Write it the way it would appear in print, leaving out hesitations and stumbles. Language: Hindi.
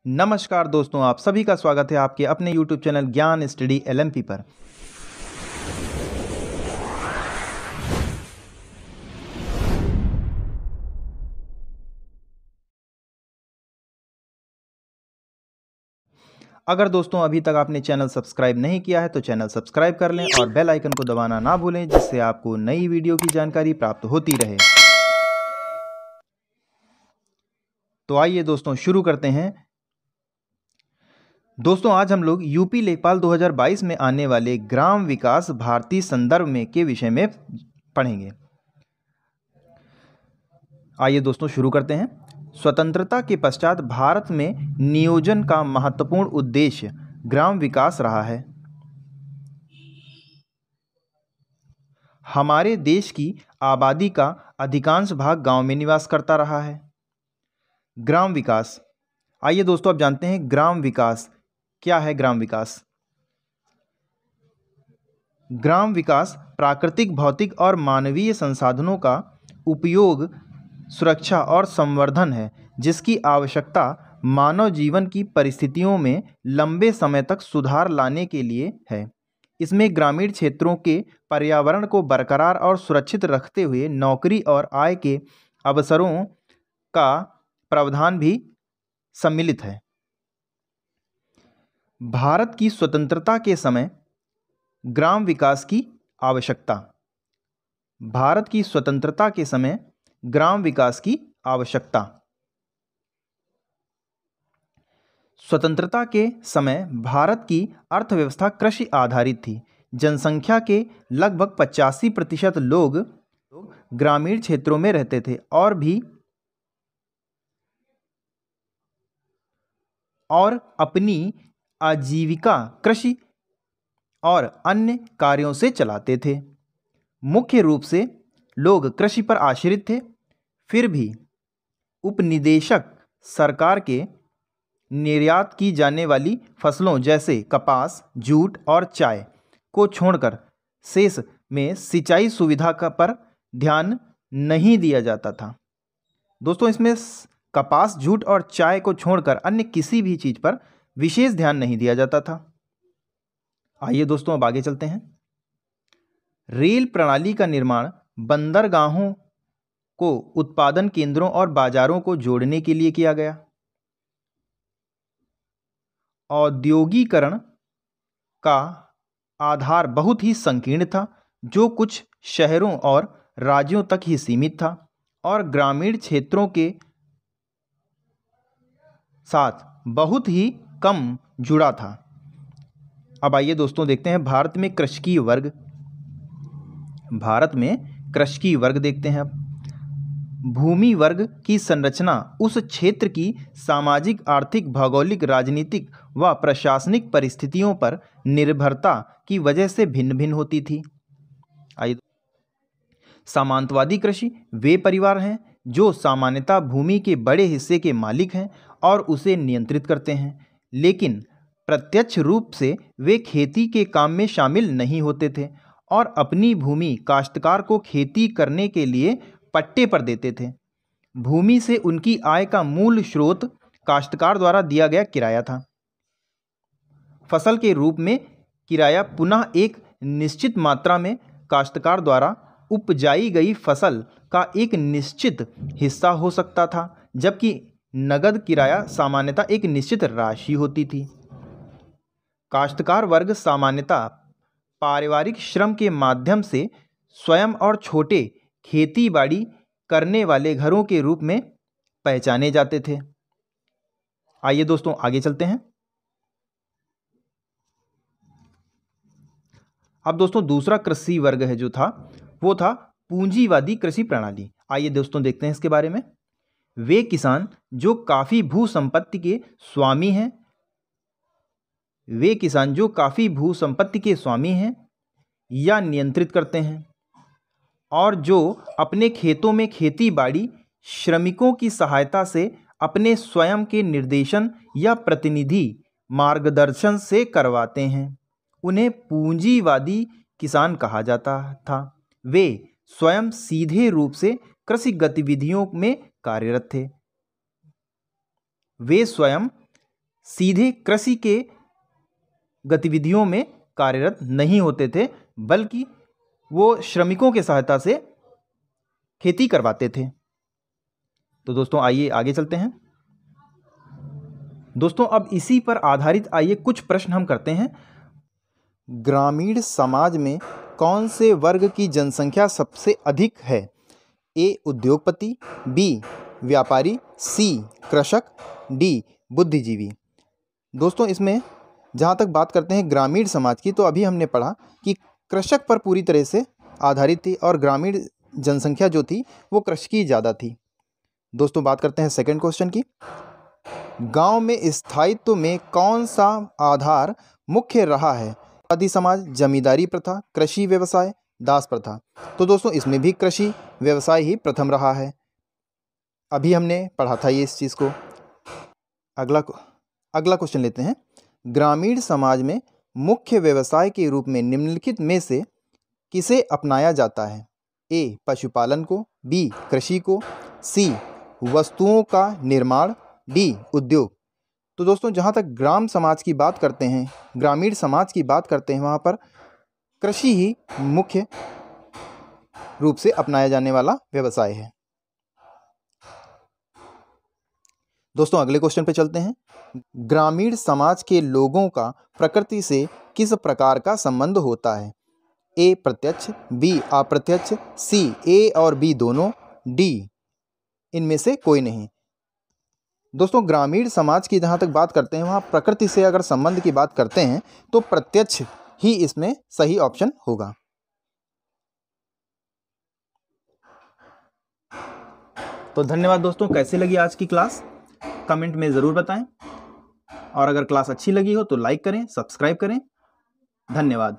नमस्कार दोस्तों, आप सभी का स्वागत है आपके अपने YouTube चैनल ज्ञान स्टडी LMP पर। अगर दोस्तों अभी तक आपने चैनल सब्सक्राइब नहीं किया है तो चैनल सब्सक्राइब कर लें और बेल आइकन को दबाना ना भूलें, जिससे आपको नई वीडियो की जानकारी प्राप्त होती रहे। तो आइए दोस्तों शुरू करते हैं। दोस्तों आज हम लोग यूपी लेखपाल 2022 में आने वाले ग्राम विकास भारतीय संदर्भ में के विषय में पढ़ेंगे। आइए दोस्तों शुरू करते हैं। स्वतंत्रता के पश्चात भारत में नियोजन का महत्वपूर्ण उद्देश्य ग्राम विकास रहा है। हमारे देश की आबादी का अधिकांश भाग गांव में निवास करता रहा है। ग्राम विकास, आइए दोस्तों अब जानते हैं ग्राम विकास क्या है। ग्राम विकास प्राकृतिक, भौतिक और मानवीय संसाधनों का उपयोग, सुरक्षा और संवर्धन है, जिसकी आवश्यकता मानव जीवन की परिस्थितियों में लंबे समय तक सुधार लाने के लिए है। इसमें ग्रामीण क्षेत्रों के पर्यावरण को बरकरार और सुरक्षित रखते हुए नौकरी और आय के अवसरों का प्रावधान भी सम्मिलित है। भारत की स्वतंत्रता के समय ग्राम विकास की आवश्यकता। भारत की स्वतंत्रता के समय ग्राम विकास की आवश्यकता। स्वतंत्रता के समय भारत की अर्थव्यवस्था कृषि आधारित थी। जनसंख्या के लगभग 85% लोग ग्रामीण क्षेत्रों में रहते थे और अपनी आजीविका कृषि और अन्य कार्यों से चलाते थे। मुख्य रूप से लोग कृषि पर आश्रित थे। फिर भी उपनिदेशक सरकार के निर्यात की जाने वाली फसलों जैसे कपास, जूट और चाय को छोड़कर शेष में सिंचाई सुविधा पर ध्यान नहीं दिया जाता था। दोस्तों इसमें कपास, जूट और चाय को छोड़कर अन्य किसी भी चीज़ पर विशेष ध्यान नहीं दिया जाता था। आइए दोस्तों अब आगे चलते हैं। रेल प्रणाली का निर्माण बंदरगाहों को उत्पादन केंद्रों और बाजारों को जोड़ने के लिए किया गया। औद्योगिकरण का आधार बहुत ही संकीर्ण था, जो कुछ शहरों और राज्यों तक ही सीमित था और ग्रामीण क्षेत्रों के साथ बहुत ही कम जुड़ा था। अब आइए दोस्तों देखते हैं भारत में कृषकीय वर्ग देखते हैं। अब भूमि वर्ग की संरचना उस क्षेत्र की सामाजिक, आर्थिक, भौगोलिक, राजनीतिक व प्रशासनिक परिस्थितियों पर निर्भरता की वजह से भिन्न भिन्न होती थी। आइए, सामंतवादी कृषि वे परिवार हैं जो सामान्यतः भूमि के बड़े हिस्से के मालिक हैं और उसे नियंत्रित करते हैं, लेकिन प्रत्यक्ष रूप से वे खेती के काम में शामिल नहीं होते थे और अपनी भूमि काश्तकार को खेती करने के लिए पट्टे पर देते थे। भूमि से उनकी आय का मूल स्रोत काश्तकार द्वारा दिया गया किराया था। फसल के रूप में किराया पुनः एक निश्चित मात्रा में काश्तकार द्वारा उपजाई गई फसल का एक निश्चित हिस्सा हो सकता था, जबकि नगद किराया सामान्यतः एक निश्चित राशि होती थी। काश्तकार वर्ग सामान्यतः पारिवारिक श्रम के माध्यम से स्वयं और छोटे खेती बाड़ी करने वाले घरों के रूप में पहचाने जाते थे। आइए दोस्तों आगे चलते हैं। अब दोस्तों दूसरा कृषि वर्ग है जो था वो था पूंजीवादी कृषि प्रणाली। आइए दोस्तों देखते हैं इसके बारे में। वे किसान जो काफी भू संपत्ति के स्वामी हैं या नियंत्रित करते हैं और जो अपने खेतों में खेती बाड़ी श्रमिकों की सहायता से अपने स्वयं के निर्देशन या प्रतिनिधि मार्गदर्शन से करवाते हैं, उन्हें पूंजीवादी किसान कहा जाता था। वे स्वयं सीधे रूप से कृषि गतिविधियों में कार्यरत थे। वे स्वयं सीधे कृषि के गतिविधियों में कार्यरत नहीं होते थे, बल्कि वो श्रमिकों की सहायता से खेती करवाते थे। तो दोस्तों आइए आगे चलते हैं। दोस्तों अब इसी पर आधारित आइए कुछ प्रश्न हम करते हैं। ग्रामीण समाज में कौन से वर्ग की जनसंख्या सबसे अधिक है? ए उद्योगपति, बी व्यापारी, सी कृषक, डी बुद्धिजीवी। दोस्तों इसमें जहाँ तक बात करते हैं ग्रामीण समाज की, तो अभी हमने पढ़ा कि कृषक पर पूरी तरह से आधारित थी और ग्रामीण जनसंख्या जो थी वो कृषि की ज़्यादा थी। दोस्तों बात करते हैं सेकंड क्वेश्चन की। गांव में स्थायित्व में कौन सा आधार मुख्य रहा है? आदि समाज, जमींदारी प्रथा, कृषि व्यवसाय, दास प्रथा। तो दोस्तों इसमें भी कृषि व्यवसाय ही प्रथम रहा है। अभी हमने पढ़ा था ये इस चीज़ को। अगला क्वेश्चन लेते हैं। ग्रामीण समाज में मुख्य व्यवसाय के रूप में निम्नलिखित में से किसे अपनाया जाता है? ए पशुपालन को, बी कृषि को, सी वस्तुओं का निर्माण, डी उद्योग। तो दोस्तों जहाँ तक ग्रामीण समाज की बात करते हैं वहाँ पर कृषि ही मुख्य रूप से अपनाया जाने वाला व्यवसाय है। दोस्तों अगले क्वेश्चन पे चलते हैं। ग्रामीण समाज के लोगों का प्रकृति से किस प्रकार का संबंध होता है? ए प्रत्यक्ष, बी अप्रत्यक्ष, सी ए और बी दोनों, डी इनमें से कोई नहीं। दोस्तों ग्रामीण समाज की जहाँ तक बात करते हैं वहाँ प्रकृति से अगर संबंध की बात करते हैं तो प्रत्यक्ष ही इसमें सही ऑप्शन होगा। तो धन्यवाद दोस्तों। कैसे लगी आज की क्लास कमेंट में ज़रूर बताएं, और अगर क्लास अच्छी लगी हो तो लाइक करें, सब्सक्राइब करें। धन्यवाद।